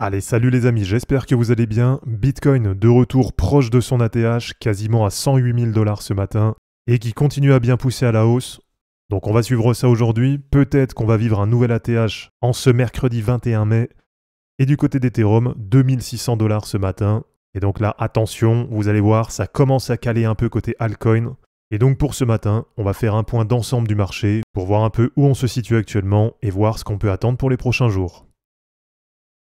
Allez, salut les amis, j'espère que vous allez bien. Bitcoin de retour proche de son ATH, quasiment à 108 000 $ ce matin, et qui continue à bien pousser à la hausse. Donc on va suivre ça aujourd'hui. Peut-être qu'on va vivre un nouvel ATH en ce mercredi 21 mai. Et du côté d'Ethereum, 2600 $ ce matin. Et donc là, attention, vous allez voir, ça commence à caler un peu côté altcoin. Et donc pour ce matin, on va faire un point d'ensemble du marché pour voir un peu où on se situe actuellement et voir ce qu'on peut attendre pour les prochains jours.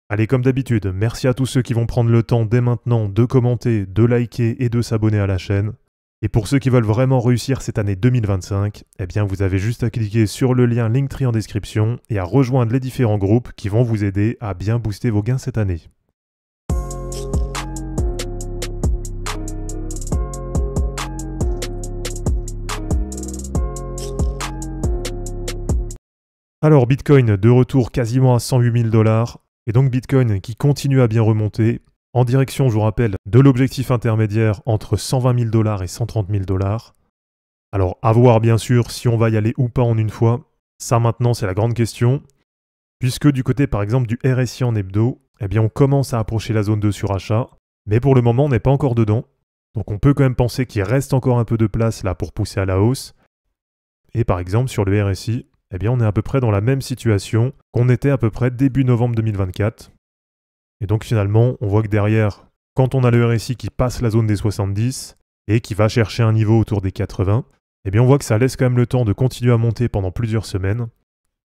Allez, comme d'habitude, merci à tous ceux qui vont prendre le temps dès maintenant de commenter, de liker et de s'abonner à la chaîne. Et pour ceux qui veulent vraiment réussir cette année 2025, eh bien vous avez juste à cliquer sur le lien Linktree en description et à rejoindre les différents groupes qui vont vous aider à bien booster vos gains cette année. Alors Bitcoin de retour quasiment à 108 000 $. Et donc Bitcoin qui continue à bien remonter en direction, je vous rappelle, de l'objectif intermédiaire entre 120 000 $ et 130 000 $. Alors à voir bien sûr si on va y aller ou pas en une fois. Ça maintenant c'est la grande question. Puisque du côté par exemple du RSI en hebdo, eh bien on commence à approcher la zone de surachat. Mais pour le moment on n'est pas encore dedans. Donc on peut quand même penser qu'il reste encore un peu de place là pour pousser à la hausse. Et par exemple sur le RSI, eh bien on est à peu près dans la même situation qu'on était à peu près début novembre 2024. Et donc finalement, on voit que derrière, quand on a le RSI qui passe la zone des 70 et qui va chercher un niveau autour des 80, eh bien on voit que ça laisse quand même le temps de continuer à monter pendant plusieurs semaines.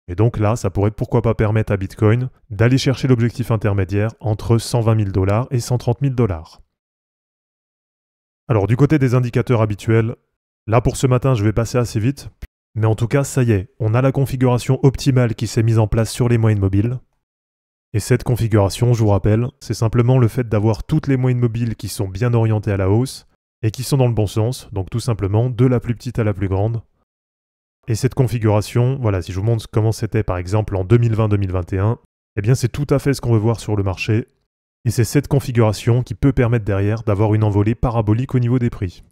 Et donc là, ça pourrait pourquoi pas permettre à Bitcoin d'aller chercher l'objectif intermédiaire entre 120 000 $ et 130 000 $. Alors du côté des indicateurs habituels, là pour ce matin, je vais passer assez vite. Mais en tout cas, ça y est, on a la configuration optimale qui s'est mise en place sur les moyennes mobiles. Et cette configuration, je vous rappelle, c'est simplement le fait d'avoir toutes les moyennes mobiles qui sont bien orientées à la hausse et qui sont dans le bon sens, donc tout simplement de la plus petite à la plus grande. Et cette configuration, voilà, si je vous montre comment c'était par exemple en 2020-2021, eh bien c'est tout à fait ce qu'on veut voir sur le marché. Et c'est cette configuration qui peut permettre derrière d'avoir une envolée parabolique au niveau des prix.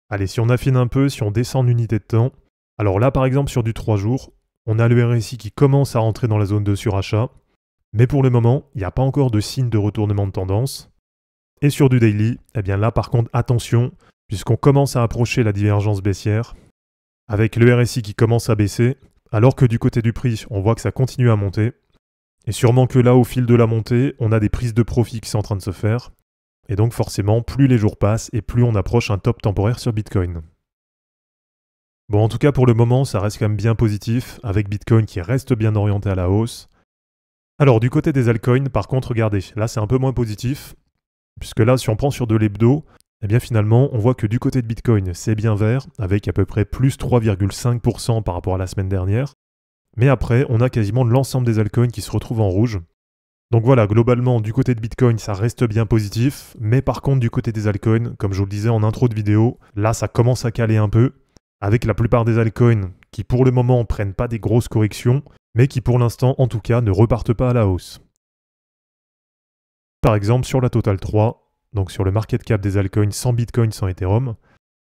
Allez, si on affine un peu, si on descend en unité de temps, alors là par exemple sur du 3 jours, on a le RSI qui commence à rentrer dans la zone de surachat, mais pour le moment, il n'y a pas encore de signe de retournement de tendance. Et sur du daily, eh bien là par contre attention, puisqu'on commence à approcher la divergence baissière, avec le RSI qui commence à baisser, alors que du côté du prix, on voit que ça continue à monter. Et sûrement que là, au fil de la montée, on a des prises de profit qui sont en train de se faire. Et donc forcément, plus les jours passent et plus on approche un top temporaire sur Bitcoin. Bon, en tout cas pour le moment, ça reste quand même bien positif, avec Bitcoin qui reste bien orienté à la hausse. Alors du côté des altcoins, par contre, regardez, là c'est un peu moins positif, puisque là si on prend sur de l'hebdo, eh bien finalement on voit que du côté de Bitcoin c'est bien vert, avec à peu près plus 3,5% par rapport à la semaine dernière. Mais après, on a quasiment l'ensemble des altcoins qui se retrouvent en rouge. Donc voilà, globalement, du côté de Bitcoin, ça reste bien positif, mais par contre, du côté des altcoins, comme je vous le disais en intro de vidéo, là, ça commence à caler un peu, avec la plupart des altcoins qui, pour le moment, prennent pas des grosses corrections, mais qui, pour l'instant, en tout cas, ne repartent pas à la hausse. Par exemple, sur la Total 3, donc sur le market cap des altcoins sans Bitcoin, sans Ethereum,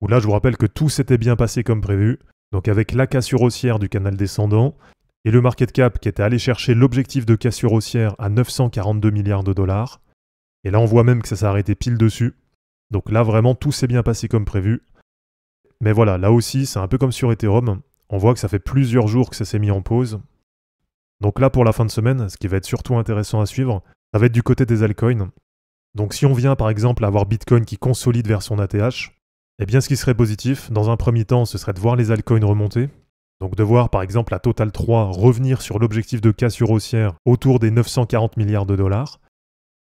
où là, je vous rappelle que tout s'était bien passé comme prévu, donc avec la cassure haussière du canal descendant, et le market cap qui était allé chercher l'objectif de cassure haussière à 942 milliards de dollars. Et là, on voit même que ça s'est arrêté pile dessus. Donc là, vraiment, tout s'est bien passé comme prévu. Mais voilà, là aussi, c'est un peu comme sur Ethereum. On voit que ça fait plusieurs jours que ça s'est mis en pause. Donc là, pour la fin de semaine, ce qui va être surtout intéressant à suivre, ça va être du côté des altcoins. Donc si on vient, par exemple, avoir Bitcoin qui consolide vers son ATH, eh bien, ce qui serait positif, dans un premier temps, ce serait de voir les altcoins remonter. Donc de voir par exemple la Total 3 revenir sur l'objectif de cassure haussière autour des 940 milliards de dollars.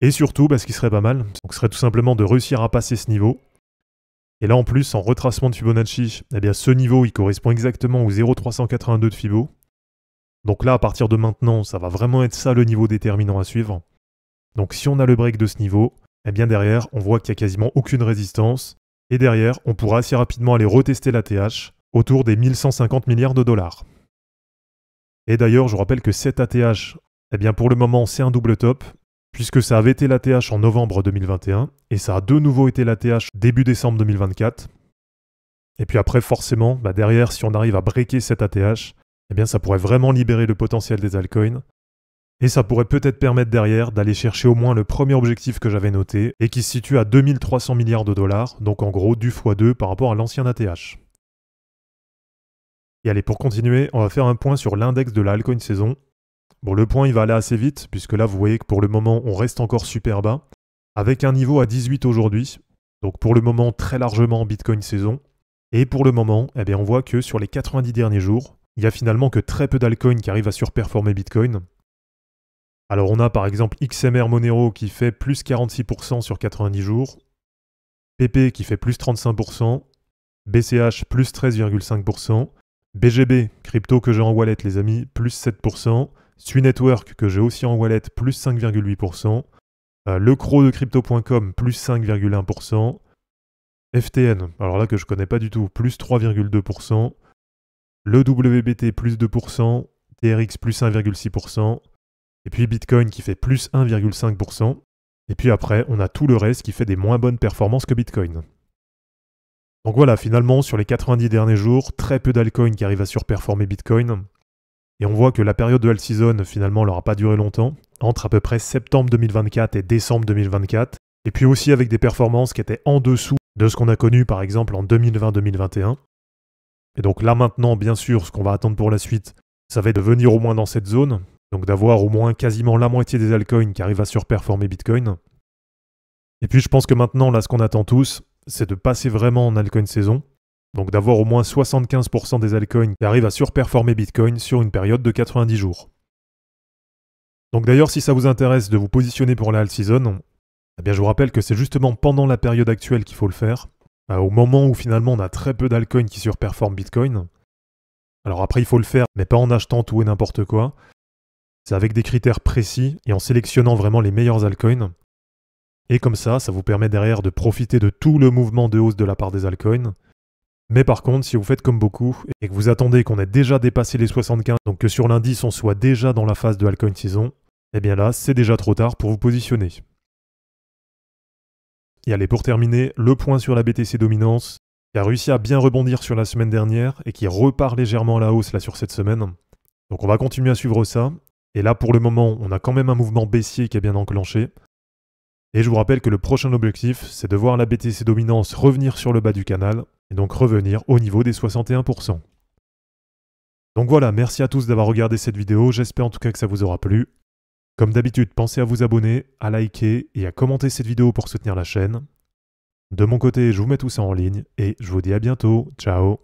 Et surtout, ce qui serait pas mal, ce serait tout simplement de réussir à passer ce niveau. Et là en plus, en retracement de Fibonacci, eh bien ce niveau il correspond exactement au 0,382 de Fibo. Donc là, à partir de maintenant, ça va vraiment être ça le niveau déterminant à suivre. Donc si on a le break de ce niveau, eh bien derrière, on voit qu'il n'y a quasiment aucune résistance. Et derrière, on pourra assez rapidement aller retester l'ATH autour des 1150 milliards de dollars. Et d'ailleurs, je vous rappelle que cet ATH, eh bien pour le moment, c'est un double top, puisque ça avait été l'ATH en novembre 2021, et ça a de nouveau été l'ATH début décembre 2024. Et puis après, forcément, derrière, si on arrive à breaker cet ATH, eh bien ça pourrait vraiment libérer le potentiel des altcoins. Et ça pourrait peut-être permettre derrière d'aller chercher au moins le premier objectif que j'avais noté et qui se situe à 2300 milliards de dollars, donc en gros du x2 par rapport à l'ancien ATH. Et allez, pour continuer, on va faire un point sur l'index de la altcoin saison. Bon, le point il va aller assez vite, puisque là vous voyez que pour le moment on reste encore super bas, avec un niveau à 18 aujourd'hui, donc pour le moment très largement Bitcoin saison. Et pour le moment, eh bien, on voit que sur les 90 derniers jours, il n'y a finalement que très peu d'altcoins qui arrivent à surperformer Bitcoin. Alors on a par exemple XMR Monero qui fait plus 46% sur 90 jours, PP qui fait plus 35%, BCH plus 13,5%, BGB, crypto que j'ai en wallet les amis, plus 7%, Sui Network que j'ai aussi en wallet, plus 5,8%, le Crow de crypto.com, plus 5,1%, FTN, alors là que je connais pas du tout, plus 3,2%, le WBT plus 2%, TRX plus 1,6%, et puis Bitcoin qui fait plus 1,5%, et puis après on a tout le reste qui fait des moins bonnes performances que Bitcoin. Donc voilà, finalement sur les 90 derniers jours, très peu d'altcoins qui arrivent à surperformer Bitcoin, et on voit que la période de alt season finalement n'aura pas duré longtemps, entre à peu près septembre 2024 et décembre 2024, et puis aussi avec des performances qui étaient en dessous de ce qu'on a connu par exemple en 2020-2021. Et donc là maintenant, bien sûr, ce qu'on va attendre pour la suite, ça va être de venir au moins dans cette zone, donc d'avoir au moins quasiment la moitié des altcoins qui arrivent à surperformer Bitcoin. Et puis je pense que maintenant, là, ce qu'on attend tous, c'est de passer vraiment en altcoin saison, donc d'avoir au moins 75% des altcoins qui arrivent à surperformer Bitcoin sur une période de 90 jours. Donc d'ailleurs, si ça vous intéresse de vous positionner pour la alt season, eh bien je vous rappelle que c'est justement pendant la période actuelle qu'il faut le faire, au moment où finalement on a très peu d'altcoins qui surperforment Bitcoin. Alors après il faut le faire, mais pas en achetant tout et n'importe quoi. C'est avec des critères précis et en sélectionnant vraiment les meilleurs altcoins. Et comme ça vous permet derrière de profiter de tout le mouvement de hausse de la part des altcoins. Mais par contre, si vous faites comme beaucoup et que vous attendez qu'on ait déjà dépassé les 75, donc que sur l'indice on soit déjà dans la phase de altcoin saison, eh bien là c'est déjà trop tard pour vous positionner. Et allez, pour terminer, le point sur la BTC Dominance, qui a réussi à bien rebondir sur la semaine dernière et qui repart légèrement à la hausse là sur cette semaine. Donc on va continuer à suivre ça. Et là pour le moment, on a quand même un mouvement baissier qui est bien enclenché. Et je vous rappelle que le prochain objectif, c'est de voir la BTC Dominance revenir sur le bas du canal, et donc revenir au niveau des 61%. Donc voilà, merci à tous d'avoir regardé cette vidéo, j'espère en tout cas que ça vous aura plu. Comme d'habitude, pensez à vous abonner, à liker et à commenter cette vidéo pour soutenir la chaîne. De mon côté, je vous mets tout ça en ligne, et je vous dis à bientôt, ciao.